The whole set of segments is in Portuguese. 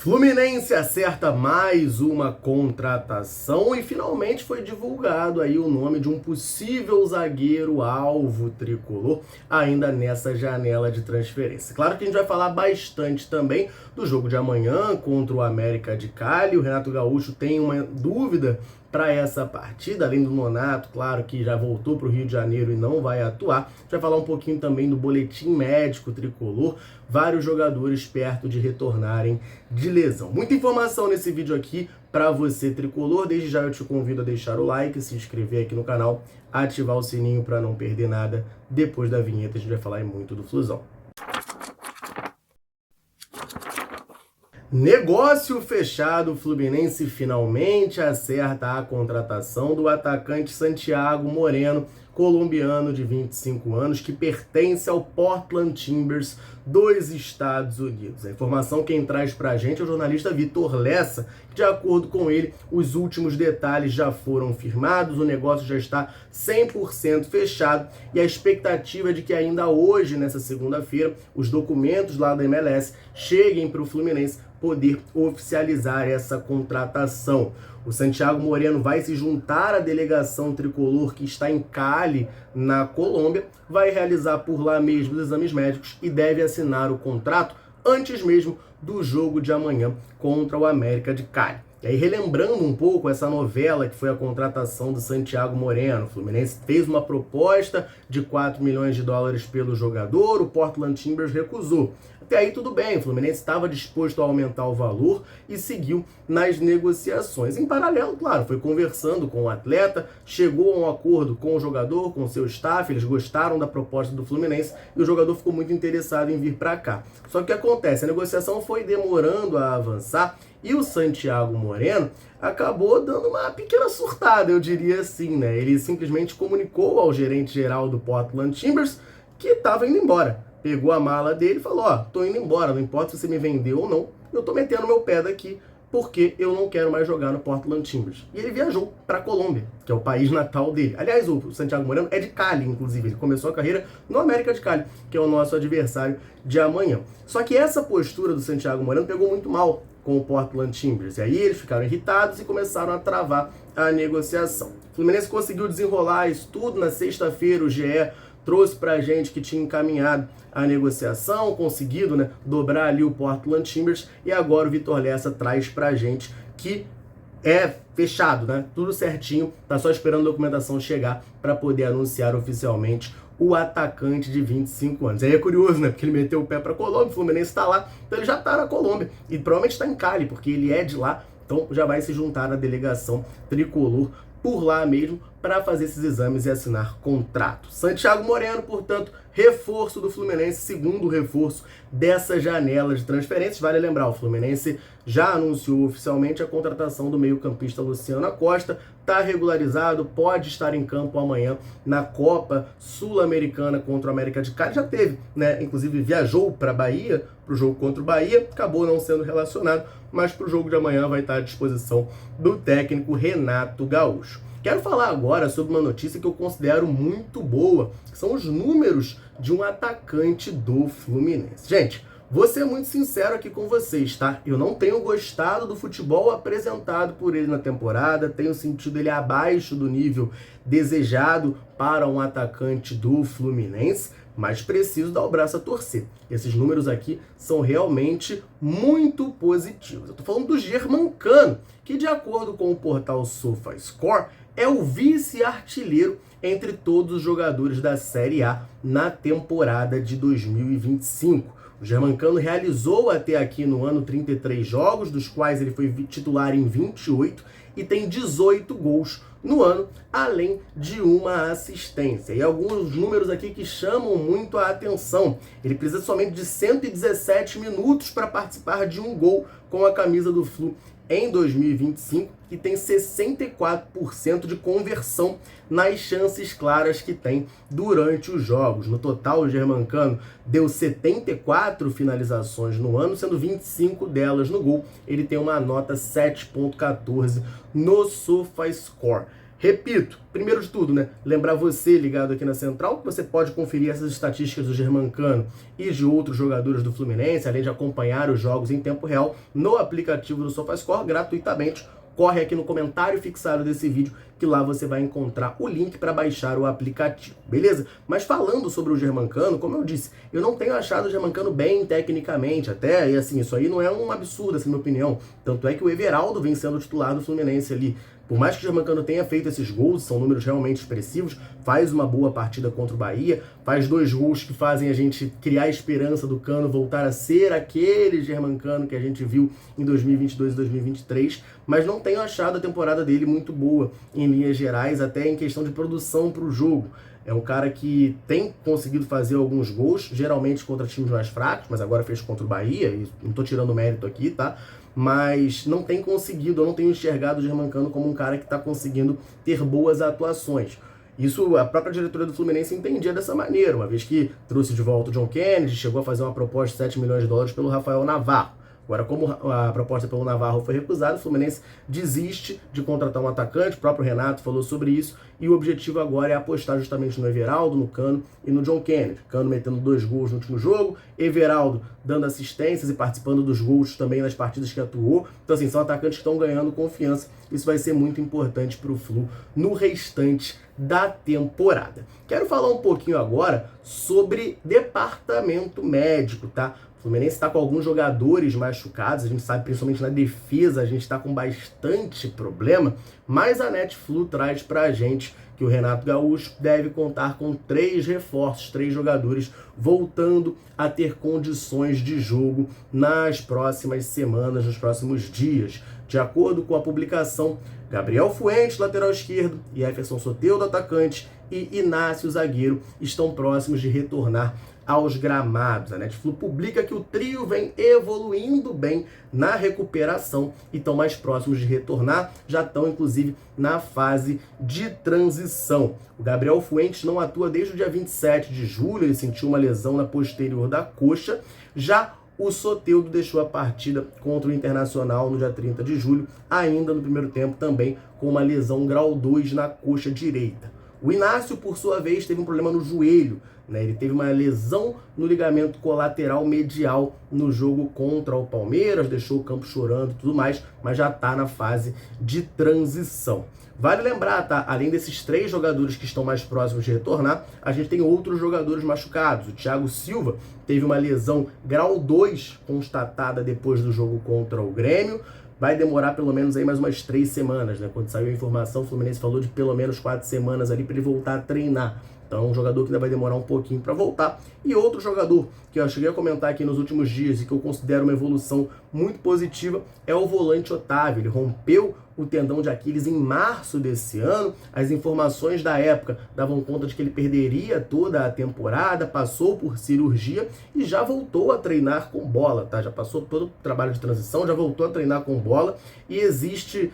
Fluminense acerta mais uma contratação e finalmente foi divulgado aí o nome de um possível zagueiro alvo tricolor ainda nessa janela de transferência. Claro que a gente vai falar bastante também do jogo de amanhã contra o América de Cali. O Renato Gaúcho tem uma dúvida para essa partida, além do Nonato, claro que já voltou para o Rio de Janeiro e não vai atuar. A gente vai falar um pouquinho também do boletim médico tricolor, vários jogadores perto de retornarem de lesão. Muita informação nesse vídeo aqui para você tricolor. Desde já eu te convido a deixar o like, se inscrever aqui no canal, ativar o sininho para não perder nada. Depois da vinheta a gente vai falar muito do Flusão. Negócio fechado, o Fluminense finalmente acerta a contratação do atacante Santiago Moreno, colombiano de 25 anos, que pertence ao Portland Timbers dos Estados Unidos. A informação quem traz pra gente é o jornalista Vitor Lessa, que de acordo com ele, os últimos detalhes já foram firmados, o negócio já está 100% fechado e a expectativa é de que ainda hoje, nessa segunda-feira, os documentos lá da MLS cheguem para o Fluminense poder oficializar essa contratação. O Santiago Moreno vai se juntar à delegação tricolor que está em Cali, na Colômbia, vai realizar por lá mesmo os exames médicos e deve assinar o contrato antes mesmo do jogo de amanhã contra o América de Cali. E aí, relembrando um pouco essa novela que foi a contratação do Santiago Moreno, o Fluminense fez uma proposta de 4 milhões de dólares pelo jogador, o Portland Timbers recusou. Até aí tudo bem, o Fluminense estava disposto a aumentar o valor e seguiu nas negociações. Em paralelo, claro, foi conversando com o atleta, chegou a um acordo com o jogador, com o seu staff, eles gostaram da proposta do Fluminense e o jogador ficou muito interessado em vir para cá. Só que o que acontece? A negociação foi demorando a avançar e o Santiago Moreno acabou dando uma pequena surtada, eu diria assim, né? Ele simplesmente comunicou ao gerente geral do Portland Timbers que estava indo embora. Pegou a mala dele e falou, ó, tô indo embora, não importa se você me vendeu ou não, eu tô metendo meu pé daqui porque eu não quero mais jogar no Portland Timbers. E ele viajou para Colômbia, que é o país natal dele. Aliás, o Santiago Moreno é de Cali, inclusive. Ele começou a carreira no América de Cali, que é o nosso adversário de amanhã. Só que essa postura do Santiago Moreno pegou muito mal com o Portland Timbers. E aí eles ficaram irritados e começaram a travar a negociação. O Fluminense conseguiu desenrolar isso tudo. Na sexta-feira o GE trouxe pra gente que tinha encaminhado a negociação, conseguido, né, dobrar ali o Portland Timbers, e agora o Vitor Lessa traz pra gente que é fechado, né? Tudo certinho, tá só esperando a documentação chegar para poder anunciar oficialmente o atacante de 25 anos. Aí é curioso, né? Porque ele meteu o pé para Colômbia, o Fluminense está lá, então ele já está na Colômbia e provavelmente está em Cali, porque ele é de lá, então já vai se juntar na delegação tricolor por lá mesmo para fazer esses exames e assinar contrato. Santiago Moreno, portanto, reforço do Fluminense, segundo reforço dessa janela de transferências. Vale lembrar, o Fluminense já anunciou oficialmente a contratação do meio-campista Luciano Acosta, está regularizado, pode estar em campo amanhã na Copa Sul-Americana contra o América de Cali. Já teve, né? Inclusive viajou para Bahia, para o jogo contra o Bahia, acabou não sendo relacionado, mas para o jogo de amanhã vai estar à disposição do técnico Renato Gaúcho. Quero falar agora sobre uma notícia que eu considero muito boa, que são os números de um atacante do Fluminense. Gente, vou ser muito sincero aqui com vocês, tá? Eu não tenho gostado do futebol apresentado por ele na temporada, tenho sentido ele abaixo do nível desejado para um atacante do Fluminense, mas preciso dar o braço a torcer. Esses números aqui são realmente muito positivos. Eu tô falando do Germancano, que de acordo com o portal SofaScore, é o vice-artilheiro entre todos os jogadores da Série A na temporada de 2025. O Germancano realizou até aqui no ano 33 jogos, dos quais ele foi titular em 28 e tem 18 gols no ano, além de uma assistência. E alguns números aqui que chamam muito a atenção. Ele precisa somente de 117 minutos para participar de um gol com a camisa do Flu em 2025 e tem 64% de conversão nas chances claras que tem durante os jogos. No total, o Germancano deu 74 finalizações no ano, sendo 25 delas no gol. Ele tem uma nota 7.14 no SofaScore. Repito, primeiro de tudo, né? Lembrar você ligado aqui na Central que você pode conferir essas estatísticas do Germancano e de outros jogadores do Fluminense, além de acompanhar os jogos em tempo real no aplicativo do SofaScore gratuitamente. Corre aqui no comentário fixado desse vídeo que lá você vai encontrar o link para baixar o aplicativo, beleza? Mas falando sobre o Germancano, como eu disse, eu não tenho achado o Germancano bem tecnicamente, até, e assim, isso aí não é um absurdo, assim, na minha opinião. Tanto é que o Everaldo vem sendo titular do Fluminense ali. Por mais que o Germancano tenha feito esses gols, são números realmente expressivos, faz uma boa partida contra o Bahia, faz 2 gols que fazem a gente criar a esperança do Cano voltar a ser aquele Germancano que a gente viu em 2022 e 2023, mas não tenho achado a temporada dele muito boa em linhas gerais, até em questão de produção para o jogo. É um cara que tem conseguido fazer alguns gols, geralmente contra times mais fracos, mas agora fez contra o Bahia, e não estou tirando mérito aqui, tá? Mas não tem conseguido, eu não tenho enxergado o Germancano como um cara que está conseguindo ter boas atuações. Isso a própria diretoria do Fluminense entendia dessa maneira, uma vez que trouxe de volta o John Kennedy, chegou a fazer uma proposta de 7 milhões de dólares pelo Rafael Navarro. Agora, como a proposta pelo Navarro foi recusada, o Fluminense desiste de contratar um atacante, o próprio Renato falou sobre isso, e o objetivo agora é apostar justamente no Everaldo, no Cano e no John Kennedy. Cano metendo 2 gols no último jogo, Everaldo dando assistências e participando dos gols também nas partidas que atuou. Então, assim, são atacantes que estão ganhando confiança. Isso vai ser muito importante para o Flu no restante da temporada. Quero falar um pouquinho agora sobre departamento médico, tá? O Fluminense está com alguns jogadores machucados, a gente sabe principalmente na defesa, a gente está com bastante problema, mas a Netflu traz para a gente que o Renato Gaúcho deve contar com 3 reforços, 3 jogadores voltando a ter condições de jogo nas próximas semanas, nos próximos dias. De acordo com a publicação, Gabriel Fuentes, lateral esquerdo, e Jefferson Soteldo, atacante, e Inácio, zagueiro, estão próximos de retornar aos gramados. A Netflu publica que o trio vem evoluindo bem na recuperação e estão mais próximos de retornar, já estão inclusive na fase de transição. O Gabriel Fuentes não atua desde o dia 27 de julho, ele sentiu uma lesão na posterior da coxa, já o Soteldo deixou a partida contra o Internacional no dia 30 de julho, ainda no primeiro tempo também com uma lesão grau 2 na coxa direita. O Inácio, por sua vez, teve um problema no joelho, né? Ele teve uma lesão no ligamento colateral medial no jogo contra o Palmeiras, deixou o campo chorando e tudo mais, mas já está na fase de transição. Vale lembrar, tá? Além desses 3 jogadores que estão mais próximos de retornar, a gente tem outros jogadores machucados. O Thiago Silva teve uma lesão grau 2 constatada depois do jogo contra o Grêmio. Vai demorar pelo menos aí mais umas 3 semanas, né? Quando saiu a informação, o Fluminense falou de pelo menos 4 semanas ali para ele voltar a treinar. Então, um jogador que ainda vai demorar um pouquinho para voltar. E outro jogador que eu cheguei a comentar aqui nos últimos dias e que eu considero uma evolução muito positiva é o volante Otávio. Ele rompeu o tendão de Aquiles em março desse ano. As informações da época davam conta de que ele perderia toda a temporada, passou por cirurgia e já voltou a treinar com bola, tá? Já passou todo o trabalho de transição, já voltou a treinar com bola e existe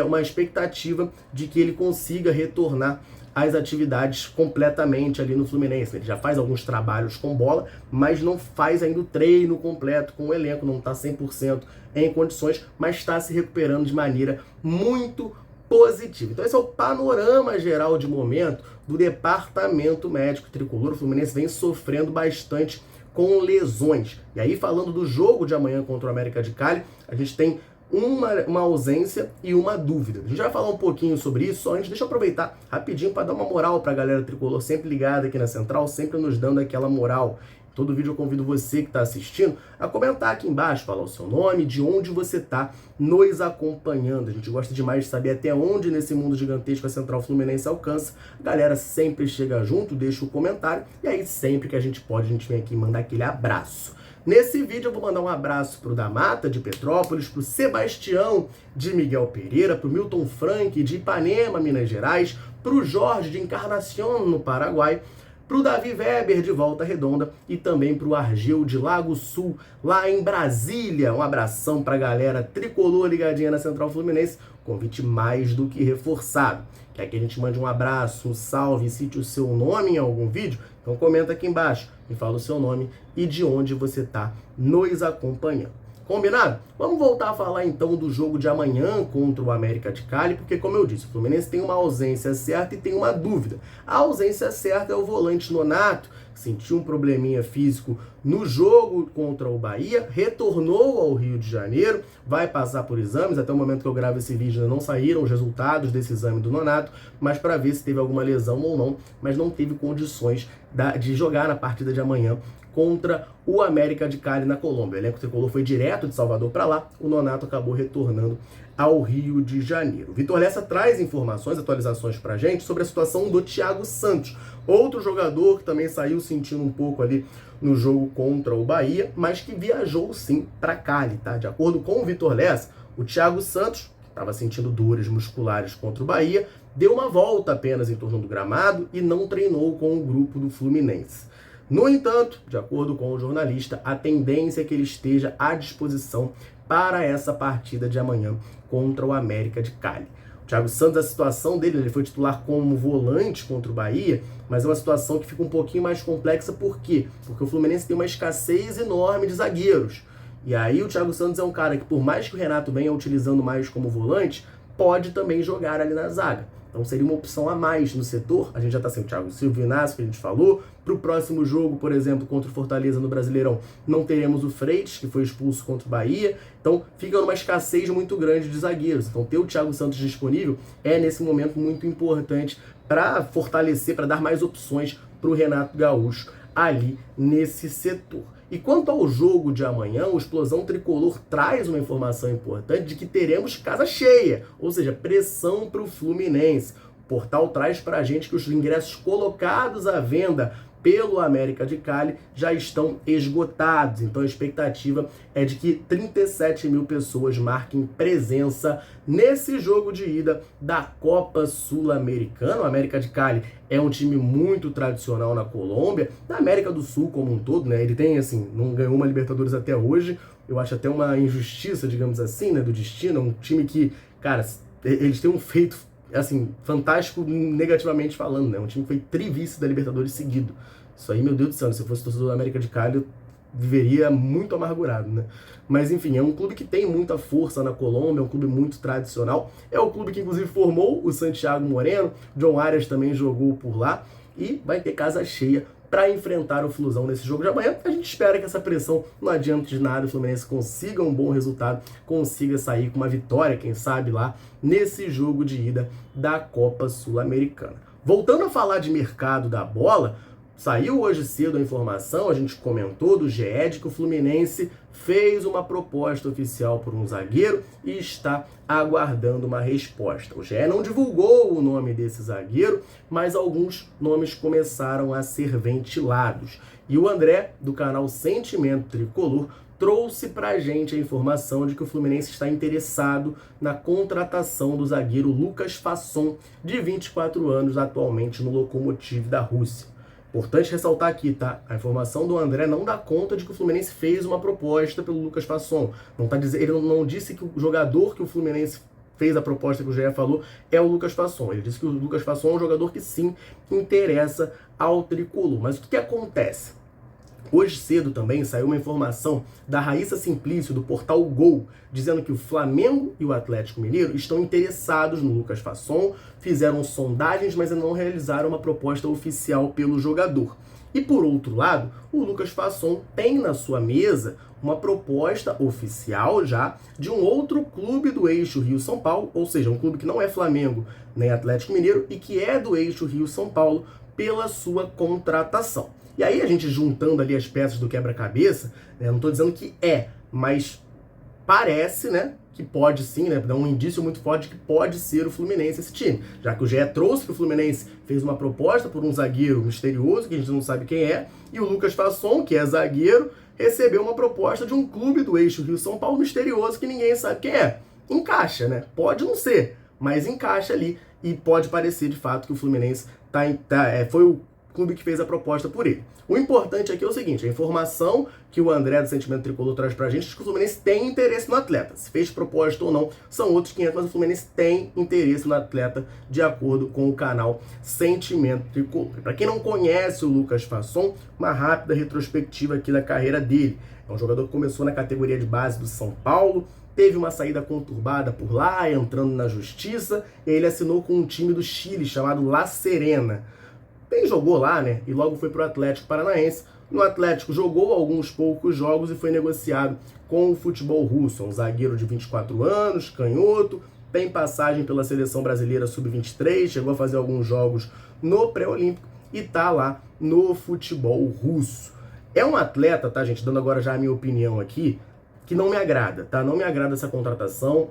uma expectativa de que ele consiga retornar às atividades completamente ali no Fluminense. Ele já faz alguns trabalhos com bola, mas não faz ainda o treino completo com o elenco, não está 100% em condições, mas está se recuperando de maneira muito positiva. Então esse é o panorama geral de momento do departamento médico tricolor. O Fluminense vem sofrendo bastante com lesões. E aí, falando do jogo de amanhã contra o América de Cali, a gente tem uma ausência e uma dúvida. A gente vai falar um pouquinho sobre isso, só antes deixa eu aproveitar rapidinho para dar uma moral para a galera tricolor, sempre ligada aqui na Central, sempre nos dando aquela moral. Todo vídeo eu convido você que está assistindo a comentar aqui embaixo, falar o seu nome, de onde você está nos acompanhando. A gente gosta demais de saber até onde nesse mundo gigantesco a Central Fluminense alcança. A galera sempre chega junto, deixa o comentário, e aí sempre que a gente pode, a gente vem aqui mandar aquele abraço. Nesse vídeo eu vou mandar um abraço pro da Mata de Petrópolis, pro Sebastião de Miguel Pereira, pro Milton Frank de Ipanema, Minas Gerais, pro Jorge de Encarnação, no Paraguai, pro Davi Weber de Volta Redonda e também pro Argel de Lago Sul, lá em Brasília. Um abração pra galera tricolor ligadinha na Central Fluminense, convite mais do que reforçado. Quer que a gente mande um abraço, um salve, cite o seu nome em algum vídeo? Então comenta aqui embaixo, me fala o seu nome e de onde você está nos acompanhando. Combinado? Vamos voltar a falar então do jogo de amanhã contra o América de Cali, porque como eu disse, o Fluminense tem uma ausência certa e tem uma dúvida. A ausência certa é o volante Nonato, que sentiu um probleminha físico no jogo contra o Bahia, retornou ao Rio de Janeiro, vai passar por exames, até o momento que eu gravo esse vídeo ainda não saíram os resultados desse exame do Nonato, mas para ver se teve alguma lesão ou não, mas não teve condições de jogar na partida de amanhã contra o América de Cali na Colômbia. O elenco tricolor foi direto de Salvador para lá, o Nonato acabou retornando ao Rio de Janeiro. Vitor Lessa traz informações, atualizações pra gente sobre a situação do Thiago Santos, outro jogador que também saiu sentindo um pouco ali no jogo contra o Bahia, mas que viajou sim para Cali, tá? De acordo com o Vitor Lessa, o Thiago Santos, que estava sentindo dores musculares contra o Bahia, deu uma volta apenas em torno do gramado e não treinou com o grupo do Fluminense. No entanto, de acordo com o jornalista, a tendência é que ele esteja à disposição para essa partida de amanhã contra o América de Cali. O Thiago Santos, a situação dele, ele foi titular como volante contra o Bahia, mas é uma situação que fica um pouquinho mais complexa. Por quê? Porque o Fluminense tem uma escassez enorme de zagueiros. E aí o Thiago Santos é um cara que, por mais que o Renato venha utilizando mais como volante, pode também jogar ali na zaga. Então seria uma opção a mais no setor. A gente já está sem o Thiago Silva Inácio, que a gente falou. Para o próximo jogo, por exemplo, contra o Fortaleza no Brasileirão, não teremos o Freitas, que foi expulso contra o Bahia. Então fica numa escassez muito grande de zagueiros. Então ter o Thiago Santos disponível é, nesse momento, muito importante para fortalecer, para dar mais opções para o Renato Gaúcho ali nesse setor. E quanto ao jogo de amanhã, o Explosão Tricolor traz uma informação importante de que teremos casa cheia, ou seja, pressão para o Fluminense. O portal traz para a gente que os ingressos colocados à venda pelo América de Cali já estão esgotados. Então a expectativa é de que 37 mil pessoas marquem presença nesse jogo de ida da Copa Sul-Americana. O América de Cali é um time muito tradicional na Colômbia, na América do Sul como um todo, né? Ele tem, assim, não ganhou uma Libertadores até hoje. Eu acho até uma injustiça, digamos assim, né, do destino. Um time que, cara, eles têm um feito, assim, fantástico negativamente falando, né? Um time que foi trivice da Libertadores seguido. Isso aí, meu Deus do céu, se eu fosse torcedor da América de Cali, eu viveria muito amargurado, né? Mas enfim, é um clube que tem muita força na Colômbia, é um clube muito tradicional. É o clube que inclusive formou o Santiago Moreno, John Arias também jogou por lá e vai ter casa cheia para enfrentar o Flusão nesse jogo de amanhã. A gente espera que essa pressão não adiante de nada, o Fluminense consiga um bom resultado, consiga sair com uma vitória, quem sabe lá, nesse jogo de ida da Copa Sul-Americana. Voltando a falar de mercado da bola, saiu hoje cedo a informação, a gente comentou do GE, de que o Fluminense fez uma proposta oficial por um zagueiro e está aguardando uma resposta. O GE não divulgou o nome desse zagueiro, mas alguns nomes começaram a ser ventilados. E o André, do canal Sentimento Tricolor, trouxe pra gente a informação de que o Fluminense está interessado na contratação do zagueiro Lucas Fasson, de 24 anos, atualmente no Lokomotiv da Rússia. Importante ressaltar aqui, tá? A informação do André não dá conta de que o Fluminense fez uma proposta pelo Lucas Fasson. Ele não disse que o jogador que o Fluminense fez a proposta que o GE falou é o Lucas Fasson. Ele disse que o Lucas Fasson é um jogador que sim interessa ao tricolor. Mas o que acontece? Hoje cedo também saiu uma informação da Raíssa Simplício, do portal Gol, dizendo que o Flamengo e o Atlético Mineiro estão interessados no Lucas Fasson, fizeram sondagens, mas ainda não realizaram uma proposta oficial pelo jogador. E por outro lado, o Lucas Fasson tem na sua mesa uma proposta oficial já de um outro clube do eixo Rio-São Paulo, ou seja, um clube que não é Flamengo nem Atlético Mineiro e que é do eixo Rio-São Paulo, pela sua contratação. E aí a gente juntando ali as peças do quebra-cabeça, né, não estou dizendo que mas parece, né, que pode sim, né, dá um indício muito forte de que pode ser o Fluminense esse time. Já que o GE trouxe que o Fluminense fez uma proposta por um zagueiro misterioso, que a gente não sabe quem é, e o Lucas Fasson, que é zagueiro, recebeu uma proposta de um clube do eixo Rio-São Paulo misterioso que ninguém sabe quem é. Encaixa, né? Pode não ser, mas encaixa ali e pode parecer de fato que o Fluminense foi o clube que fez a proposta por ele. O importante aqui é o seguinte, a informação que o André do Sentimento Tricolor traz pra gente é que o Fluminense tem interesse no atleta. Se fez proposta ou não, são outros 500, mas o Fluminense tem interesse no atleta de acordo com o canal Sentimento Tricolor. Para quem não conhece o Lucas Fasson, uma rápida retrospectiva aqui da carreira dele. É um jogador que começou na categoria de base do São Paulo, teve uma saída conturbada por lá, entrando na justiça, e ele assinou com um time do Chile chamado La Serena. Bem, jogou lá, né? E logo foi pro Atlético Paranaense. No Atlético jogou alguns poucos jogos e foi negociado com o futebol russo. É um zagueiro de 24 anos, canhoto, tem passagem pela seleção brasileira sub-23, chegou a fazer alguns jogos no pré-olímpico e tá lá no futebol russo. É um atleta, tá, gente? Dando agora já a minha opinião aqui, que não me agrada, tá? Não me agrada essa contratação.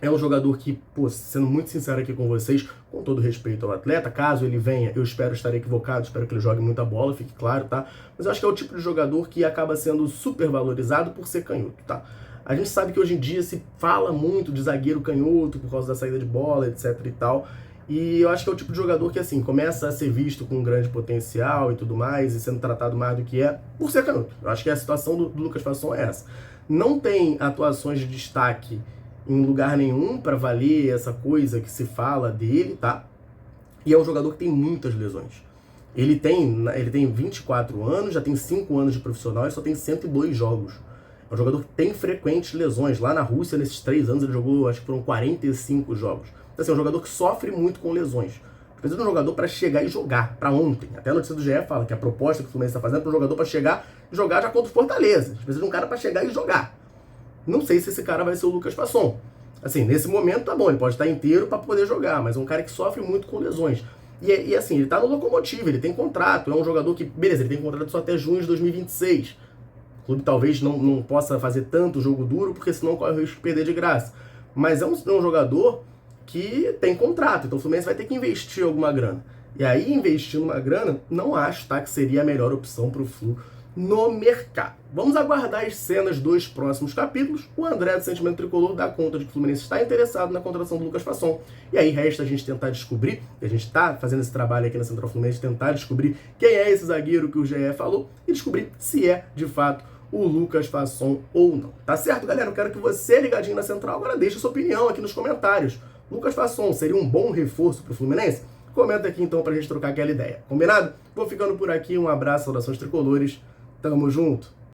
É um jogador que, pô, sendo muito sincero aqui com vocês, com todo respeito ao atleta, caso ele venha, eu espero estar equivocado, espero que ele jogue muita bola, fique claro, tá? Mas eu acho que é o tipo de jogador que acaba sendo super valorizado por ser canhoto, tá? A gente sabe que hoje em dia se fala muito de zagueiro canhoto por causa da saída de bola, etc e tal. E eu acho que é o tipo de jogador que, assim, começa a ser visto com um grande potencial e tudo mais, e sendo tratado mais do que é, por ser canhoto. Eu acho que a situação do Lucas Fasson é essa. Não tem atuações de destaque em lugar nenhum para valer essa coisa que se fala dele, tá? E é um jogador que tem muitas lesões. Ele tem 24 anos, já tem 5 anos de profissional e só tem 102 jogos. É um jogador que tem frequentes lesões. Lá na Rússia, nesses 3 anos, ele jogou, acho que foram 45 jogos. Então, assim, é um jogador que sofre muito com lesões. Precisa de um jogador para chegar e jogar, para ontem. Até a notícia do GE fala que a proposta que o Fluminense está fazendo é para um jogador para chegar e jogar já contra o Fortaleza. Precisa de um cara para chegar e jogar. Não sei se esse cara vai ser o Lucas Fasson. Assim, nesse momento tá bom, ele pode estar inteiro para poder jogar, mas é um cara que sofre muito com lesões. E assim, ele tá no Lokomotiv, ele tem contrato, é um jogador que, beleza, ele tem contrato só até junho de 2026. O clube talvez não possa fazer tanto jogo duro, porque senão corre o risco de perder de graça. Mas é um jogador que tem contrato, então o Fluminense vai ter que investir alguma grana. E aí, investindo uma grana, não acho, tá, que seria a melhor opção para o Flu no mercado. Vamos aguardar as cenas dos próximos capítulos. O André do Sentimento Tricolor dá conta de que o Fluminense está interessado na contratação do Lucas Fasson. E aí resta a gente tentar descobrir, e a gente está fazendo esse trabalho aqui na Central Fluminense, tentar descobrir quem é esse zagueiro que o GE falou e descobrir se é, de fato, o Lucas Fasson ou não. Tá certo, galera? Eu quero que você, ligadinho na Central, agora deixe a sua opinião aqui nos comentários. Lucas Fasson seria um bom reforço para o Fluminense? Comenta aqui então pra gente trocar aquela ideia. Combinado? Vou ficando por aqui. Um abraço, saudações tricolores. Tamo junto!